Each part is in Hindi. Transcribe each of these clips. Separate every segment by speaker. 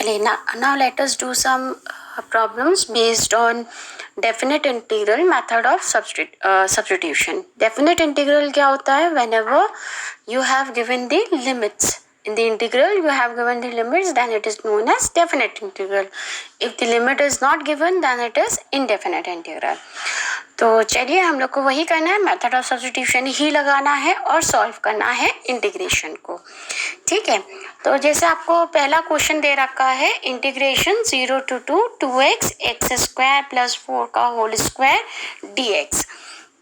Speaker 1: चलिए now let us do some problems based on definite integral method of substitution. Definite integral क्या होता है? Whenever you have given the limits in the integral, you have given the limits, then it is known as definite integral. If the limit is not given, then it is indefinite integral. तो चलिए हम लोग को वही करना है, मेथड ऑफ सब्स्टिट्यूशन ही लगाना है और सॉल्व करना है इंटीग्रेशन को. ठीक है, तो जैसे आपको पहला क्वेश्चन दे रखा है integration 0 to 2x x square plus 4 का होल स्क्वायर dx.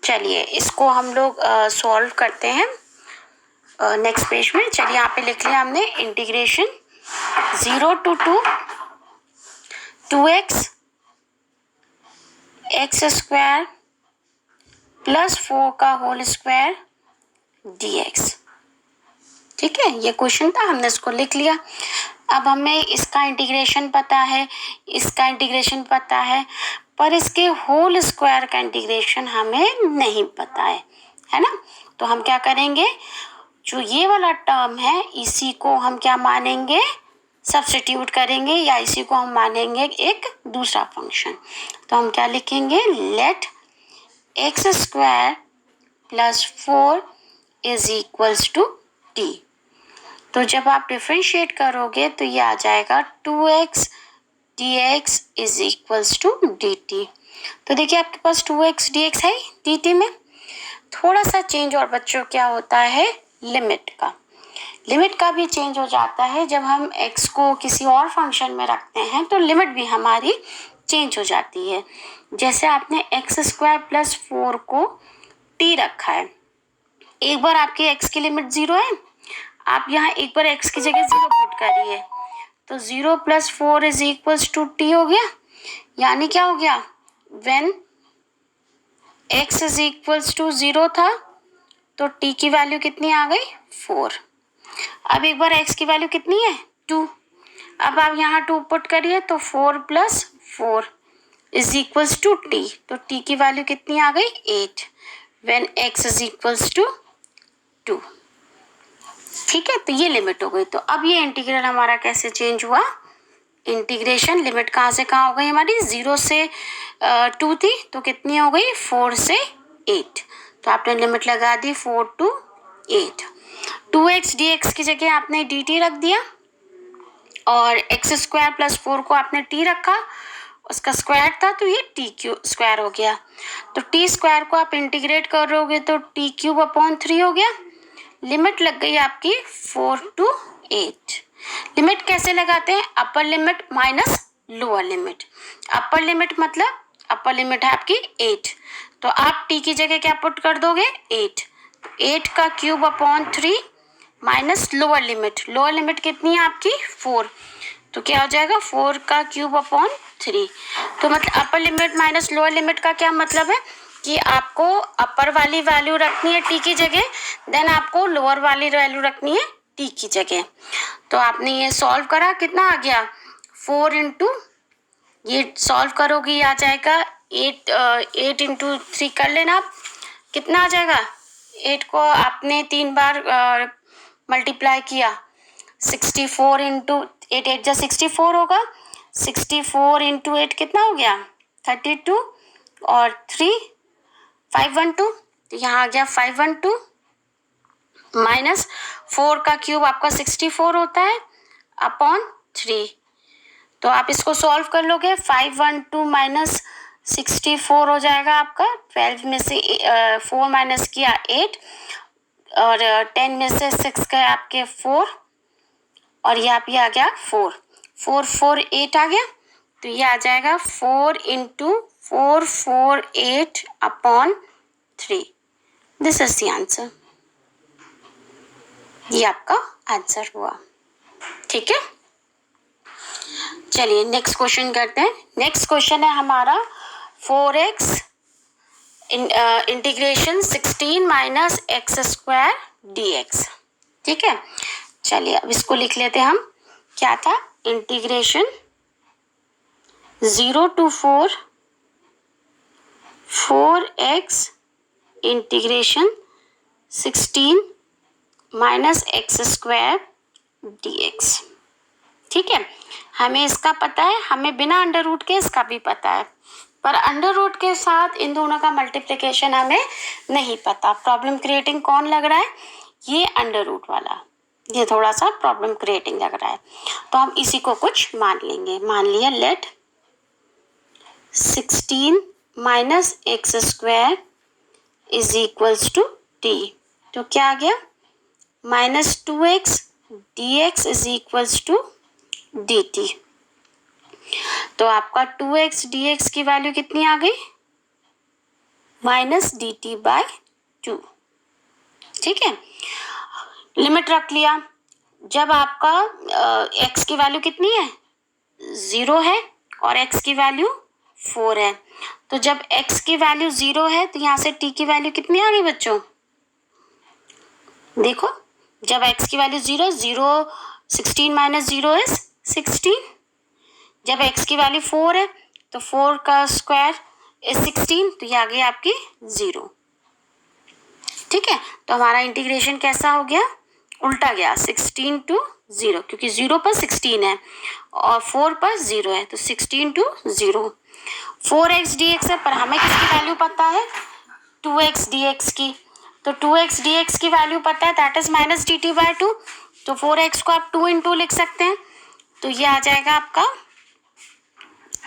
Speaker 1: चलिए इसको हम लोग सॉल्व करते हैं नेक्स्ट पेज में. चलिए यहाँ पे लिख लिया हमने integration 0 to 2x x square plus 4 का होल स्क्वायर dx. ठीक है, ये क्वेश्चन था, हमने इसको लिख लिया. अब हमें इसका इंटीग्रेशन पता है, इसका इंटीग्रेशन पता है, पर इसके होल स्क्वायर का इंटीग्रेशन हमें नहीं पता है ना. तो हम क्या करेंगे, जो ये वाला टर्म है इसी को हम क्या मानेंगे, सब्स्टिट्यूट करेंगे, या इसी को हम मानेंगे एक दूसरा फंक्शन. तो हम क्या लिखेंगे, let x square plus 4 is equals to t. तो जब आप डिफ्रेंशिएट करोगे तो ये आ जाएगा 2x dx is equals to dt. तो देखिए आपके पास 2x dx है, dt में थोड़ा सा चेंज और बच्चों क्या होता है, लिमिट का भी चेंज हो जाता है. जब हम x को किसी और फंक्शन में रखते हैं तो लिमिट भी हमारी चेंज हो जाती है. जैसे आपने एक्स स्क्वायर प्लस 4 को t रखा है, एक बार आपके x की लिमिट 0 है, आप यहाँ एक बार x की जगह 0 पुट करिए तो 0 plus 4 is equals to t हो गया. यानी क्या हो गया, when x is equals to 0 था तो t की वैल्यू कितनी आ गई, 4. अब एक बार x की वैल्यू कितनी है, 2. अब आप यहाँ 2 पुट करिए तो 4 plus 4 is equals to t. तो t की वैल्यू कितनी आ गई, 8 when x is equals to 2. ठीक है, तो ये लिमिट हो गई. तो अब ये इंटीग्रल हमारा कैसे चेंज हुआ, इंटीग्रेशन लिमिट कहाँ से कहाँ हो गई हमारी, 0 से 2 थी तो कितनी हो गई, 4 से 8. तो आपने लिमिट लगा दी 4 to 8. 2x dx की जगह आपने dt रख दिया और एक्स स्क्वायर प्लस 4 को आपने t रखा, उसका स्क्वायर था तो ये टी क्यू स्क्वायर हो गया. तो टी स्क्वायर को आप इंटीग्रेट करोगे तो टी क्यूब अपॉन 3 हो गया. लिमिट लग गई आपकी 4 to 8. लिमिट कैसे लगाते हैं, अपर limit minus lower limit. Upper limit मतलब अपर लिमिट है आपकी 8, तो आप टी की जगह क्या पुट कर दोगे, 8. 8 का cube upon 3 minus lower limit कितनी है आपकी, 4. तो क्या हो जाएगा, 4 का क्यूब अपॉन 3. तो मतलब अपर लिमिट माइनस लोअर लिमिट का क्या मतलब है कि आपको अपर वाली वैल्यू रखनी है टी की जगह, देन आपको लोअर वाली वैल्यू रखनी है टी की जगह. तो आपने ये सॉल्व करा, कितना आ गया, 4 इंटू, ये सॉल्व करोगे ये आ जाएगा 8 इंटू 3 कर लेना आप, कितना आ जाएगा, 8 को आपने 3 बार मल्टीप्लाई किया, 64 इंटू 8 8 जा 64 होगा, 64 इंटू 8 कितना हो गया, 32 और 3 512. तो यहाँ आ गया 512 माइनस 4 का क्यूब आपका 64 होता है अपॉन 3. तो आप इसको सॉल्व कर लोगे, 512 माइनस 64 हो जाएगा आपका, 12 में से 4 माइनस किया 8 और 10 में से 6 गए आपके 4 और यहाँ पे आ गया 4 4 4 8 आ गया. तो ये आ जाएगा 4 into 4 4 8 upon 3. This is the answer. ये आपका आंसर हुआ. ठीक है, चलिए नेक्स्ट क्वेश्चन करते हैं. नेक्स्ट क्वेश्चन है हमारा 4x integration 16 minus x square dx. ठीक है, चलिए अब इसको लिख लेते हैं हम. क्या था, integration 0 to 4x integration 16 minus x square dx. ठीक है, हमें इसका पता है, हमें बिना अंडर रूट के इसका भी पता है, पर अंडर रूट के साथ इन दोनों का मल्टीप्लिकेशन हमें नहीं पता। प्रॉब्लम क्रिएटिंग कौन लग रहा है? ये अंडर रूट वाला, ये थोड़ा सा प्रॉब्लम क्रिएटिंग लग रहा है, तो हम इसी को कुछ मान लेंगे। मान लिया let 16 minus x square is equals to T, तो क्या आ गया? Minus 2x dx is equals to dt। तो आपका 2x dx की वैल्यू कितनी आ गई? Minus dt by 2। ठीक है, लिमिट रख लिया। जब आपका x की वैल्यू कितनी है? 0 है और x की वैल्यू 4 है, तो जब x की वैल्यू 0 है तो यहाँ से t की वैल्यू कितनी आ गई बच्चों? देखो, जब x की वैल्यू 0, 16 माइनस 0 इज 16। जब x की वैल्यू 4 है तो 4 का स्क्वायर इज 16, तो ये आ गई आपकी 0। ठीक है, तो हमारा इंटीग्रेशन कैसा हो गया? उल्टा गया, 16 टू 0, क्योंकि 0 पर 16 है और 4 पर 0 है, तो 16 टू 0। 4x dx है, पर हमें किसकी वैल्यू पता है? 2x dx की। तो 2x dx की वैल्यू पता है, that is minus dt by 2। तो 4x को आप 2 इंटू लिख सकते हैं, तो ये आ जाएगा आपका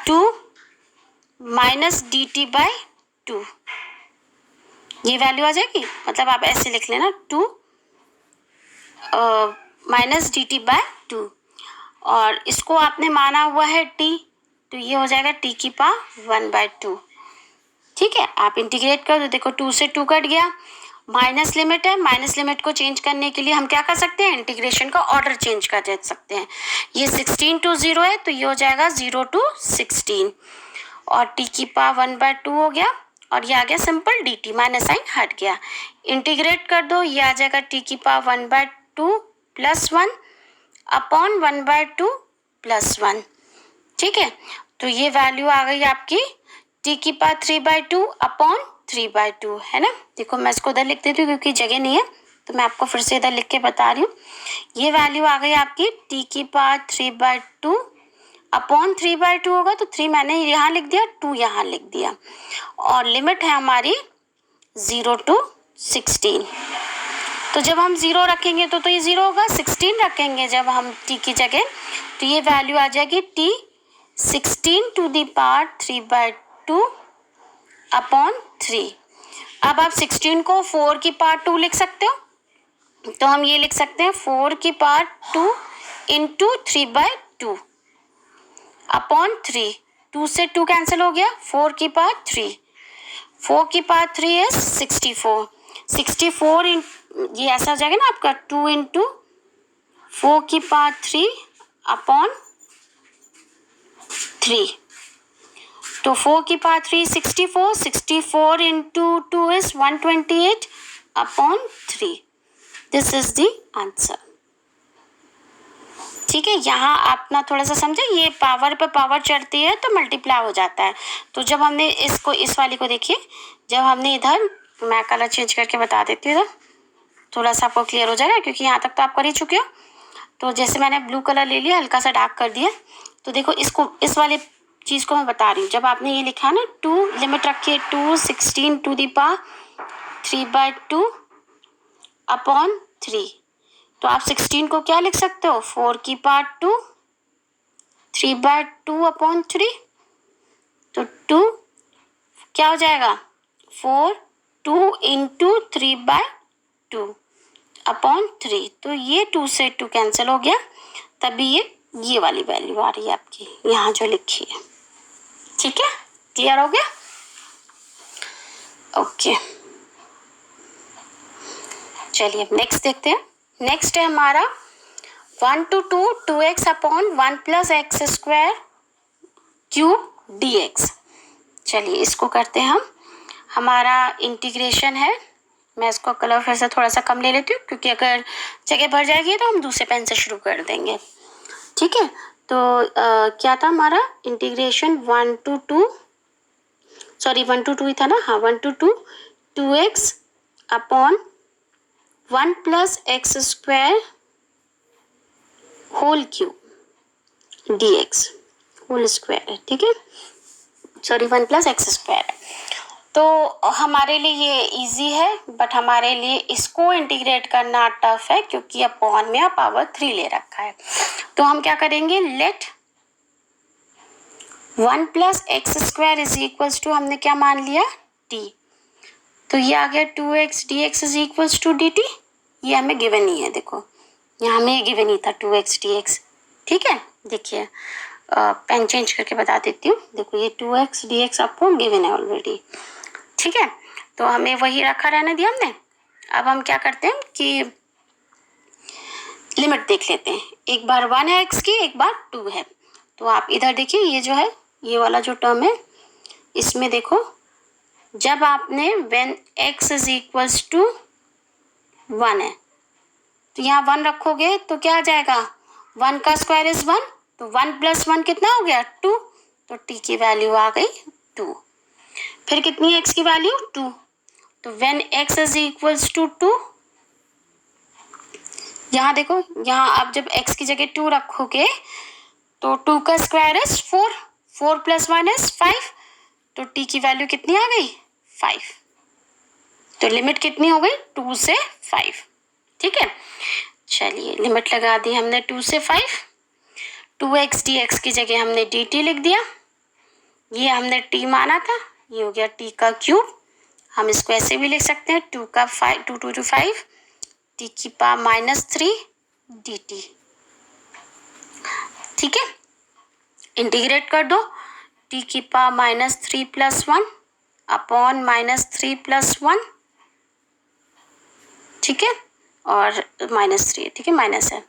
Speaker 1: 2 माइनस dt बाय 2। ये वैल्यू आ जाएगी, मतलब आप ऐसे लिख लेना 2 माइनस dt बाय 2, और इसको आपने माना हुआ है t, तो ये हो जाएगा t की पावर 1 बाय 2। ठीक है, आप इंटीग्रेट कर दो, देखो 2 से 2 कट गया, माइनस लिमिट है, माइनस लिमिट को चेंज करने के लिए हम क्या कर सकते हैं? इंटीग्रेशन का ऑर्डर चेंज कर दे सकते हैं। ये 16 टू 0 है, तो ये हो जाएगा 0 टू 16, और t की पावर 1 बाय 2 हो गया, और ये आ गया सिंपल dt, माइनस साइन हट गया। इंटीग्रेट कर दो, ये आ जाएगा t की power 1 by 2 plus 1 upon 1 by 2 plus 1। ठीक है, तो ये वैल्यू आ गई आपकी t की पावर 3 बाय 2 अपॉन 3 बाय 2, है ना। देखो मैं इसको इधर लिख देती हूँ क्योंकि जगह नहीं है, तो मैं आपको फिर से इधर लिख के बता रही हूँ। ये वैल्यू आ गई आपकी t की पावर 3 बाय 2 अपॉन 3 बाय 2 होगा, तो 3 मैंने यहाँ लिख दिया, 2 यहाँ लिख दिया, और लिमिट है हमारी 0 टू 16। तो जब हम 0 रखेंगे तो ये 0 होगा, 16 रखेंगे जब हम t की जगह, तो ये वैल्यू आ जाएगी t 16 to the power 3 by 2 upon 3। अब आप 16 को 4 की पावर 2 लिख सकते हो, तो हम ये लिख सकते हैं 4 की पावर 2 इंटू 3 बाय 2 अपॉन 3। 2 से 2 कैंसिल हो गया, 4 की पावर 3, 4 की पावर 3 इज 64। 64 ये ऐसा हो जाएगा ना आपका 2 इंटू 4 की पावर 3 अपॉन 3, तो 4 की power 3 64, 64 into 2 is 128 upon 3। This is the answer. ठीक है, यहाँ आप ना थोड़ा सा समझे, ये पावर पे पावर चढ़ती है तो मल्टीप्लाई हो जाता है। तो जब हमने इसको, इस वाली को देखिए, जब हमने इधर, मैं कलर चेंज करके बता देती हूँ, थोड़ा सा आपको क्लियर हो जाएगा, क्योंकि यहाँ तक तो आप कर ही चुके हो। तो जैसे मैंने ब्लू कलर ले लिया, हल्का सा डार्क कर दिया, तो देखो इसको, इस वाले चीज़ को मैं बता रही हूँ। जब आपने ये लिखा है ना 2, लिमिट रखिए 2 16 to the power 3 by 2 upon 3, तो आप 16 को क्या लिख सकते हो? 4 की पावर 2 3 बाय 2 अपॉन 3, तो 2 क्या हो जाएगा? 4 2 इंटू 3 बाय 2 अपॉन 3, तो ये 2 से 2 कैंसिल हो गया, तभी ये वाली वैल्यू आ रही है आपकी यहाँ जो लिखी है। ठीक है, क्लियर हो गया? ओके, चलिए अब नेक्स्ट देखते हैं। नेक्स्ट है हमारा 1 to 2 2x upon 1 plus x square cube dx। चलिए इसको करते हैं हम। हमारा इंटीग्रेशन है, मैं इसको कलर फिर से थोड़ा सा कम ले लेती हूँ, क्योंकि अगर जगह भर जाएगी तो हम दूसरे पेन से शुरू कर देंगे। ठीक है, तो क्या था हमारा इंटीग्रेशन 1 टू 2 ही था ना, हाँ 1 to 2 2x upon 1 plus x square whole cube. dx whole square है, ठीक है, सॉरी 1 प्लस एक्स स्क्वायर है। तो हमारे लिए ये इजी है, बट हमारे लिए इसको इंटीग्रेट करना टफ है क्योंकि अपॉन में पावर 3 ले रखा है। तो हम क्या करेंगे, let 1 plus x square is equals to, हमने क्या मान लिया, t। तो ये आ गया 2x dx is equals to dt। ये हमें गिवन नहीं है, देखो यहाँ हमें गिवन ही था 2x dx, ठीक है। देखिए पेन चेंज करके बता देती हूँ, देखो ये 2x dx आपको गिवन है ऑलरेडी, ठीक है। तो हमें वही रखा रहने दिया हमने। अब हम क्या करते हैं कि लिमिट देख लेते हैं, एक बार 1 है x की, एक बार 2 है। तो आप इधर देखिए, ये जो है ये वाला जो टर्म है, इसमें देखो जब आपने when x is equals to 1 है तो यहाँ 1 रखोगे तो क्या आ जाएगा, 1 का स्क्वायर इज 1, तो 1 प्लस 1 कितना हो गया 2, तो t की वैल्यू आ गई 2। फिर कितनी है x की वैल्यू 2, तो when x is equals to 2, यहाँ देखो, यहाँ आप जब x की जगह 2 रखोगे तो 2 का स्क्वायर इज 4, 4 प्लस 1 इज 5, तो t की वैल्यू कितनी आ गई 5। तो लिमिट कितनी हो गई 2 से 5, ठीक है। चलिए लिमिट लगा दी हमने 2 से 5, 2x dx की जगह हमने dt लिख दिया, ये हमने t माना था, ये हो गया t का क्यूब। हम इसको ऐसे भी लिख सकते हैं 2 का 5, 2 2 5 t की पावर -3 dt, ठीक है। इंटीग्रेट कर दो, t की पावर -3 प्लस 1 अपॉन -3 प्लस 1, ठीक है, और -3, ठीक है, माइनस है,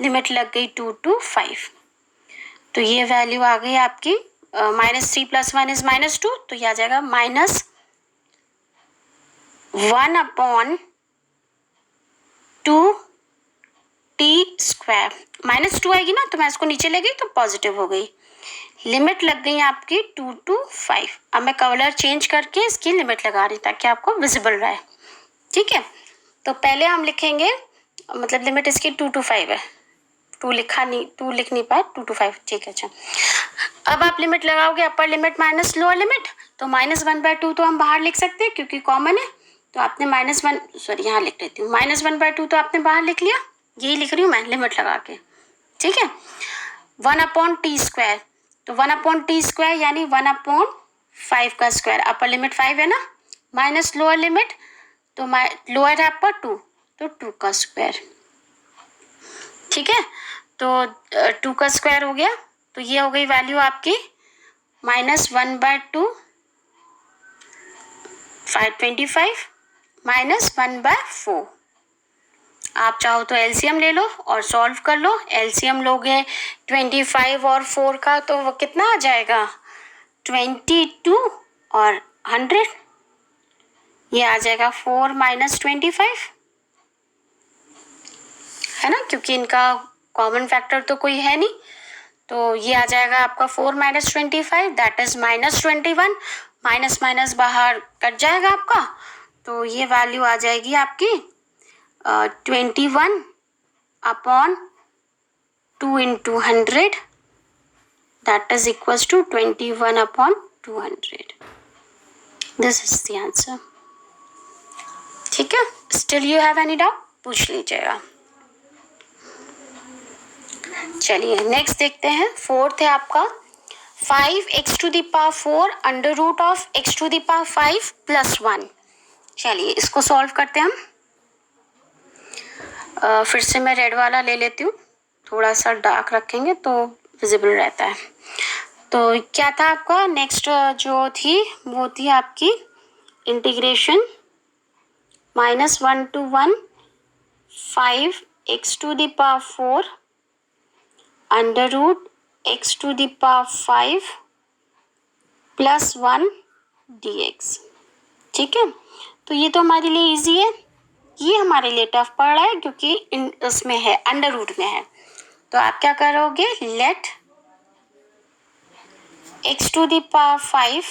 Speaker 1: लिमिट लग गई 2 to 5। तो ये वैल्यू आ गई आपकी -3 प्लस 1 इज -2, तो ये आ जाएगा -1 अपॉन 2 t स्क्वायर, -2 आएगी ना, तो मैं इसको नीचे ले गई तो पॉजिटिव हो गई। लिमिट लग गई आपकी 2 to 5। अब मैं कलर चेंज करके इसकी लिमिट लगा रही ताकि आपको विजिबल रहे, ठीक है। तो पहले हम लिखेंगे, मतलब लिमिट इसकी 2 to 5 है, 2 लिख नहीं पाए, 2 to 5, ठीक है। अच्छा, अब आप लिमिट लगाओगे अपर लिमिट माइनस लोअर लिमिट, तो -1/2 तो हम बाहर लिख सकते हैं क्योंकि कॉमन है, तो आपने -1, सॉरी यहाँ लिख लेती हूँ, -1/2 तो आपने बाहर लिख लिया, यही लिख रही हूँ मैं लिमिट लगा के, ठीक है। 1 अपॉन टी स्क्वायर, तो 1 अपॉन टी स्क्वायर यानी 1 अपॉन 5 का स्क्वायर, अपर लिमिट 5 है ना, माइनस लोअर लिमिट, तो लोअर है अपर 2, तो 2 का स्क्वायर, ठीक है। तो 2 का स्क्वायर हो गया, तो ये हो गई वैल्यू आपकी -1/2 525 -1/4। आप चाहो तो एलसीएम ले लो और सॉल्व कर लो, एलसीएम लोगे 25 और 4 का तो वो कितना आ जाएगा 22 और 100, ये आ जाएगा 4 - 25, है ना, क्योंकि इनका कॉमन फैक्टर तो कोई है नहीं, तो ये आ जाएगा आपका 4 - 25 दैट इज -21, माइनस माइनस बाहर कट जाएगा आपका, तो ये वैल्यू आ जाएगी आपकी 21 upon 2 into 100 that is equals to 21 upon 200। This is the answer, ठीक है। Still you have any doubt, पूछ लीजिएगा। चलिए नेक्स्ट देखते हैं, फोर्थ है आपका 5x to the power 4 under root of x to the power 5 plus 1। चलिए इसको सॉल्व करते हैं हम। फिर से मैं रेड वाला ले लेती हूँ, थोड़ा सा डार्क रखेंगे तो विजिबल रहता है। तो क्या था आपका नेक्स्ट जो थी वो थी आपकी integration -1 to 1 5x to the power 4 under root x to the power 5 plus 1 dx, ठीक है। तो ये तो हमारे लिए इजी है, ये हमारे लिए टफ पड़ रहा है क्योंकि उसमें है अंडर रूट में है। तो आप क्या करोगे, let x to the power 5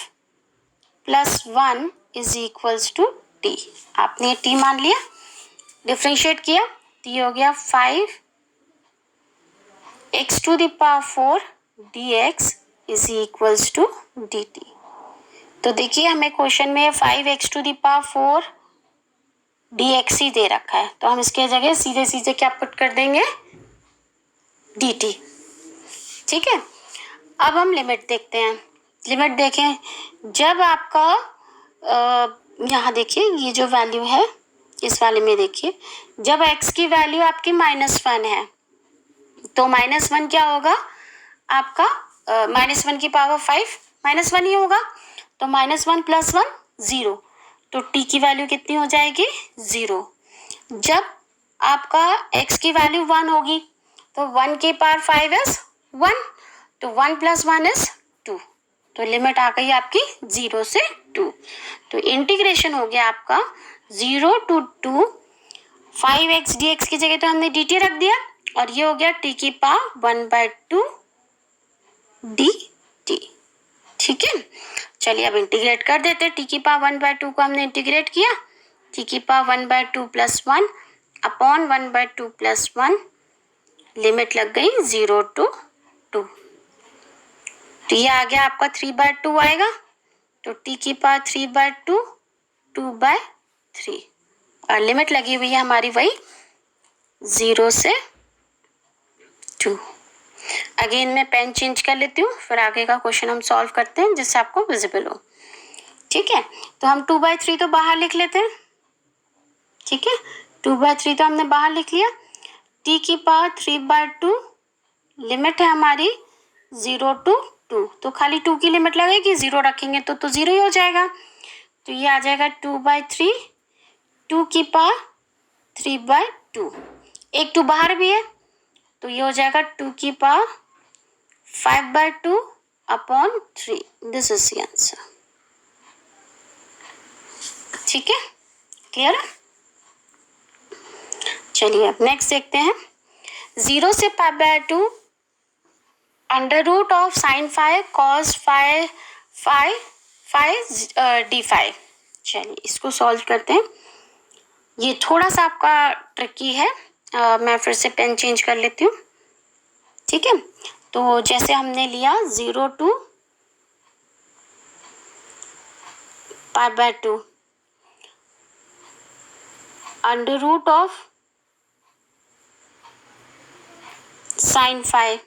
Speaker 1: plus 1 is equals to t। आपने t मान लिया, डिफ्रेंशिएट किया, तो ये हो गया 5 x to the power 4 dx is equals to dt। तो देखिए हमें क्वेश्चन में 5x to the power 4 dx ही दे रखा है, तो हम इसके जगह सीधे सीधे क्या पुट कर देंगे, dt। ठीक है, अब हम लिमिट देखते हैं। लिमिट देखें, जब आपका यहाँ देखिए ये जो वैल्यू है, इस वाले में देखिए, जब x की वैल्यू आपकी -1 है तो -1 क्या होगा आपका, -1 की पावर 5 -1 ही होगा, तो -1 + 1 0, तो t की वैल्यू कितनी हो जाएगी, 0। जब आपका x की वैल्यू 1 होगी तो 1 की पावर 5 इज 1, तो 1 + 1 इज 2, तो लिमिट आ गई आपकी 0 से 2। तो इंटीग्रेशन हो गया आपका 0 to 2 5x dx की जगह तो हमने dt रख दिया, और ये हो गया t की पावर 1/2 dt। ठीक है, चलिए अब इंटीग्रेट कर देते हैं। t की पावर 1/2 को हमने इंटीग्रेट किया, t की पावर 1/2 + 1 अपॉन 1/2 + 1, लिमिट लग गई 0 to 2, तो ये आ गया आपका 3/2 आएगा, तो t की पावर 3/2 2/3, और लिमिट लगी हुई है हमारी वही 0 से 2। अगेन मैं पेन चेंज कर लेती हूँ, फिर आगे का क्वेश्चन हम सॉल्व करते हैं जिससे आपको विजिबल हो। ठीक है, तो हम 2/3 तो बाहर लिख लेते हैं। ठीक है, 2/3 तो हमने बाहर लिख लिया, t की पावर 3/2, लिमिट है हमारी 0 to 2, तो खाली 2 की लिमिट लगेगी, 0 रखेंगे तो 0 ही हो जाएगा, तो ये आ जाएगा 2/3, 2 की पावर 3/2, एक 2 बाहर भी है, तो ये हो जाएगा 2 की power 5/2 upon 3, this is the answer. ठीक है, क्लियर है। चलिए अब नेक्स्ट देखते हैं, 0 से π/2 √ of sin phi cos phi d5। चलिए इसको सॉल्व करते हैं, ये थोड़ा सा आपका ट्रिकी है, मैं फिर से पेन चेंज कर लेती हूँ। ठीक है, तो जैसे हमने लिया 0 to π/2 √ of sin phi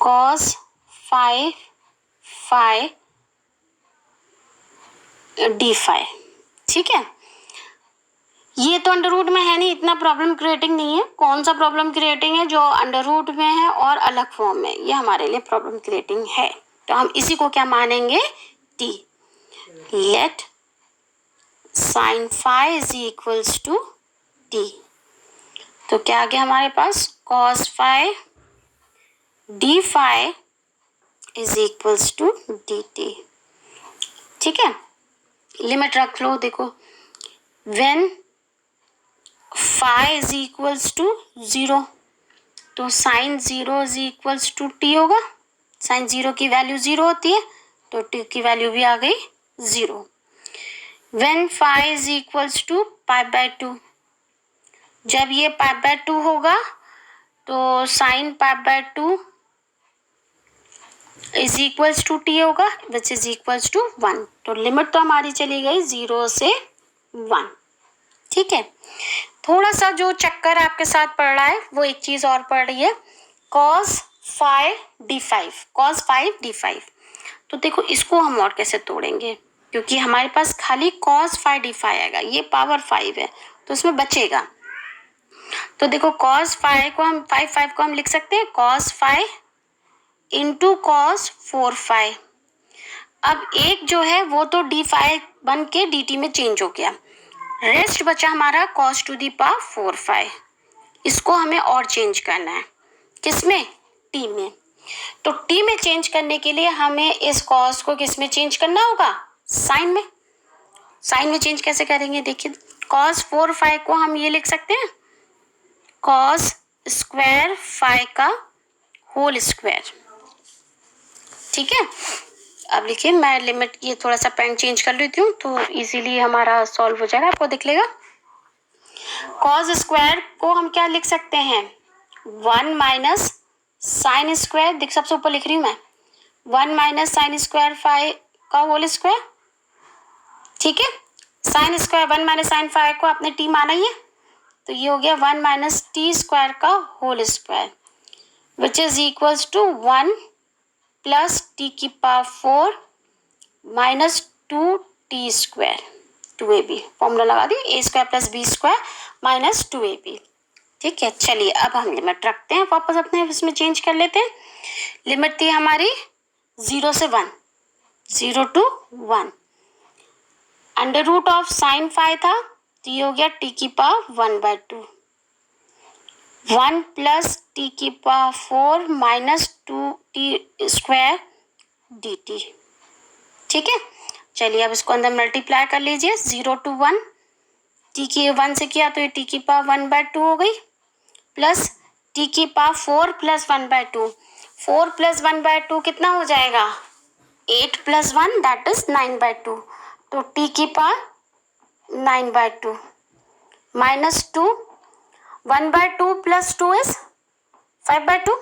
Speaker 1: cos phi d5। ठीक है, ये तो अंडर रूट में है नहीं, इतना प्रॉब्लम क्रिएटिंग नहीं है। कौन सा प्रॉब्लम क्रिएटिंग है, जो अंडर रूट में है और अलग फॉर्म में, ये हमारे लिए प्रॉब्लम क्रिएटिंग है, तो हम इसी को क्या मानेंगे, t। लेट sin phi is equals to t, तो क्या आ गया हमारे पास, cos phi d phi is equals to dt। ठीक है, लिमिट रख लो, देखो when phi is equals to 0, तो sin 0 is equals to t होगा, sin 0 की वैल्यू 0 होती है, तो t की वैल्यू भी आ गई 0। when phi is equals to π/2, जब ये π/2 होगा तो sin π/2 is equals to t होगा, विच इज इक्वल्स टू 1, तो लिमिट तो हमारी चली गई 0 से 1। ठीक है, थोड़ा सा जो चक्कर आपके साथ पड़ रहा है वो एक चीज और पड़ रही है, cos phi d5, तो देखो इसको हम और कैसे तोड़ेंगे, क्योंकि हमारे पास खाली cos phi d5 आएगा, ये पावर 5 है तो इसमें बचेगा, तो देखो cos phi को हम 5 को हम लिख सकते हैं cos phi into cos 4 phi। अब एक जो है वो तो d5 बन के dt में चेंज हो गया, रेस्ट बचा हमारा cos to the power 4 phi, इसको हमें और चेंज करना है, किसमें, t में। तो t में चेंज करने के लिए हमें इस cos को किस में चेंज करना होगा, sin में। sin में चेंज कैसे करेंगे, देखिए cos 4 phi को हम ये लिख सकते हैं cos स्क्वायर phi का होल स्क्वायर। ठीक है, अब लिखिए, मैं लिमिट ये थोड़ा सा पेन चेंज कर लेती हूँ तो इजीली हमारा सॉल्व हो जाएगा, आपको दिख लेगा। cos स्क्वायर को हम क्या लिख सकते हैं, 1 माइनस साइन स्क्वायर, देख सबसे ऊपर लिख रही हूँ मैं, 1 माइनस साइन स्क्वायर फाइव का होल स्क्वायर, ठीक है। Sine square 1 minus sine five को आपने टी माना ही है, तो ये हो गया 1 माइनस टी स्क्वायर का whole square, which is equals to 1 plus t की power 4 minus 2 t square, 2ab formula लगा दी, a square plus b square minus 2ab। ठीक है, चलिए अब हम लिमिट रखते हैं, वापस अपने इसमें चेंज कर लेते हैं। लिमिट थी हमारी 0 से 1, 0 to 1, under root of sine five था, तो ये हो गया टी की पावर 1/2, 1 प्लस टी की power 4 minus 2t square dt। ठीक है, चलिए अब इसको अंदर मल्टीप्लाई कर लीजिए, 0 to 1, टी की 1 से किया तो ये टी की पावर 1/2 हो गई, प्लस टी की पावर 4 प्लस 1/2, 4 प्लस 1/2 कितना हो जाएगा, 8 प्लस 1 दैट इज 9/2, तो टी की power 9/2 minus 2, 1/2 plus 2 is 5/2,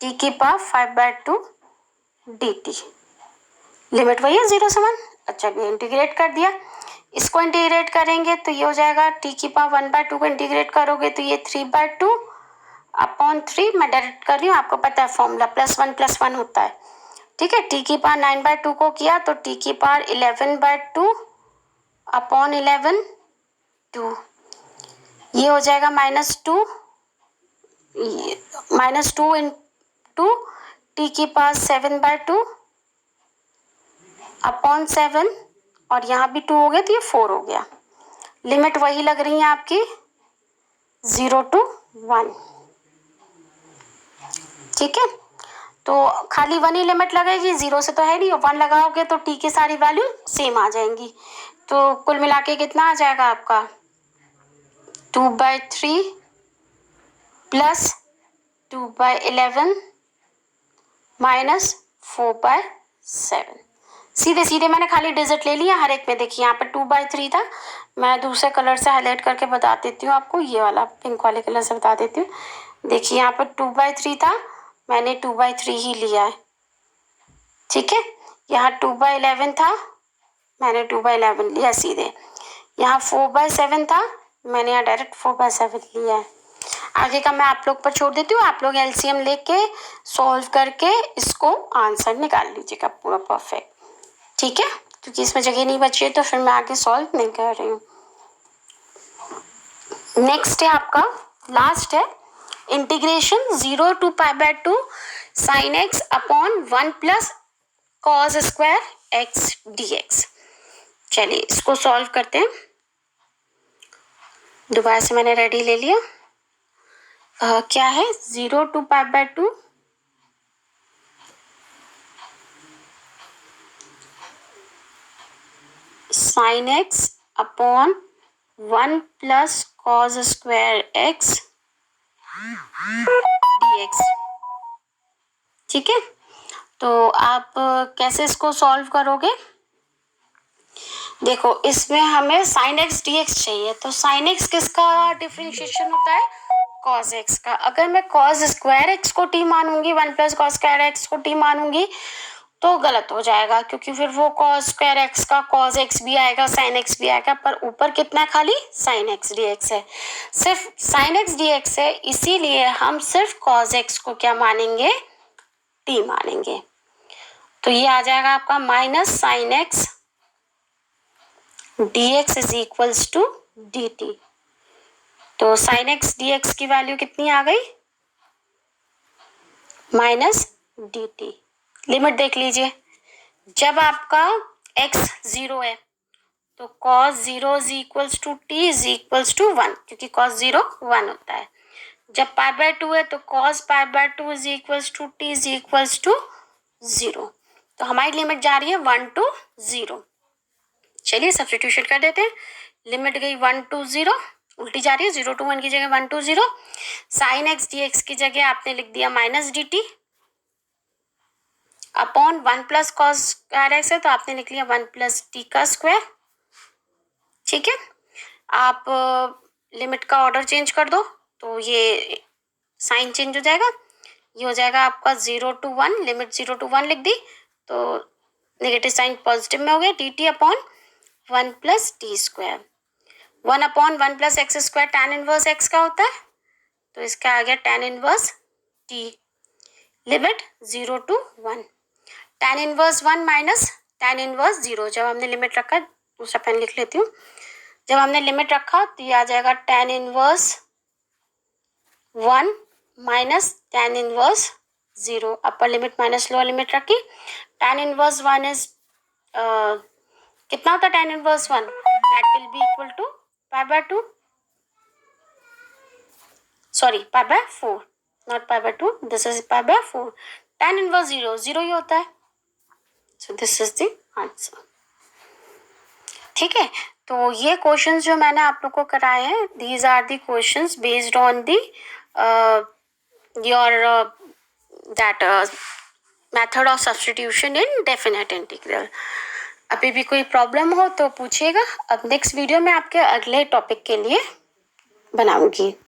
Speaker 1: T की पावर 5/2 dt। लिमिट वही है 0 से 1। अच्छा, ये इंटीग्रेट कर दिया, इसको इंटीग्रेट करेंगे तो ये हो जाएगा टी की पावर 1/2 को इंटीग्रेट करोगे तो ये 3/2 अपॉन 3, मैं डायरेक्ट कर रही हूँ, आपको पता है फॉर्मूला +1 होता है। ठीक है, टी की पावर 9/2 को किया तो टी की पावर 11/2 अपॉन 11 2, ये हो जाएगा -2 इंटू टी की पावर 7/2 अपॉन 7, और यहाँ भी 2 हो गया तो ये 4 हो गया। लिमिट वही लग रही है आपकी 0 to 1। ठीक है, तो खाली 1 ही लिमिट लगेगी, 0 से तो है नहीं, 1 लगाओगे तो टी की सारी वैल्यू सेम आ जाएंगी, तो कुल मिला के कितना आ जाएगा आपका 2/3 प्लस 2/11 माइनस 4/7। सीधे सीधे मैंने खाली डिजिट ले लिया हर एक में, देखिए यहाँ पर 2/3 था, मैं दूसरे कलर से हाईलाइट करके बता देती हूँ आपको, ये वाला पिंक वाले कलर से बता देती हूँ। देखिए यहाँ पर 2/3 था, मैंने 2/3 ही लिया है। ठीक है, यहाँ 2/11 था, मैंने 2/11 लिया सीधे। यहाँ 4/7 था, मैंने यहाँ डायरेक्ट 4/7 लिया है। आगे का मैं आप लोग पर छोड़ देती हूँ, आप लोग एलसीएम लेके सॉल्व करके इसको आंसर निकाल लीजिएगा पूरा परफेक्ट। ठीक है, क्योंकि इसमें जगह नहीं बची है तो फिर मैं आगे सॉल्व नहीं कर रही हूँ। नेक्स्ट है आपका लास्ट है integration 0 to π/2 sin x upon 1 plus cos square x dx। चलिए इसको सॉल्व करते हैं, दोबारा से मैंने रेडी ले लिया। क्या है 0 to π/2 sin x upon 1 plus cos square x dx। ठीक है, तो आप कैसे इसको सॉल्व करोगे, देखो इसमें हमें sin x dx चाहिए, तो sin x किसका डिफरेंशिएशन होता है, cos x का। अगर मैं cos स्क्वायर x को t मानूंगी, 1 plus cos square x को t मानूंगी तो गलत हो जाएगा, क्योंकि फिर वो cos स्क्वायर x का cos x भी आएगा, sin x भी आएगा, पर ऊपर कितना खाली sin x dx है, सिर्फ sin x dx है, इसीलिए हम सिर्फ cos x को क्या मानेंगे, t मानेंगे। तो ये आ जाएगा आपका minus sin x dx is equals to dt। तो sin x dx की वैल्यू कितनी आ गई, -dt। लिमिट देख लीजिए, जब आपका x 0 है तो cos 0 is equals to t is equals to 1, क्योंकि cos 0 1 होता है। जब π/2 है तो cos π/2 is equals to t is equals to 0, तो हमारी लिमिट जा रही है 1 to 0। चलिए सब्स्टिट्यूशन कर देते हैं, लिमिट गई 1 to 0, उल्टी जा रही है, 0 to 1 की जगह 1 to 0, sin x dx की जगह आपने लिख दिया -dt upon 1 plus cos square x है तो आपने लिख लिया 1 प्लस t का स्क्वायर। ठीक है, आप लिमिट का ऑर्डर चेंज कर दो, तो ये साइन चेंज हो जाएगा, ये हो जाएगा आपका 0 to 1, लिमिट 0 to 1 लिख दी तो नेगेटिव साइन पॉजिटिव में हो गया, dt upon 1 plus T square. 1 upon 1 plus x square tan inverse x का होता है, तो इसका आ गया tan inverse t, limit 0 to 1, tan inverse 1 minus tan inverse 0। जब हमने लिमिट रखा, दूसरा पेन लिख लेती हूँ, जब हमने लिमिट रखा तो ये आ जाएगा tan inverse 1 minus tan inverse 0, upper limit minus lower limit रखी। tan इनवर्स 1 इज कितना होता है tan inverse 1, that will be equal to pi by 2, sorry pi by 4, not pi by 2, this is pi by 4। tan inverse 0 0 ही होता है, so this is the answer. ठीक है, तो ये क्वेश्चंस जो मैंने आप लोग को कराए हैं, these are the questions based on the your that method of substitution in definite integral. अभी भी कोई प्रॉब्लम हो तो पूछिएगा, अब नेक्स्ट वीडियो में आपके अगले टॉपिक के लिए बनाऊंगी।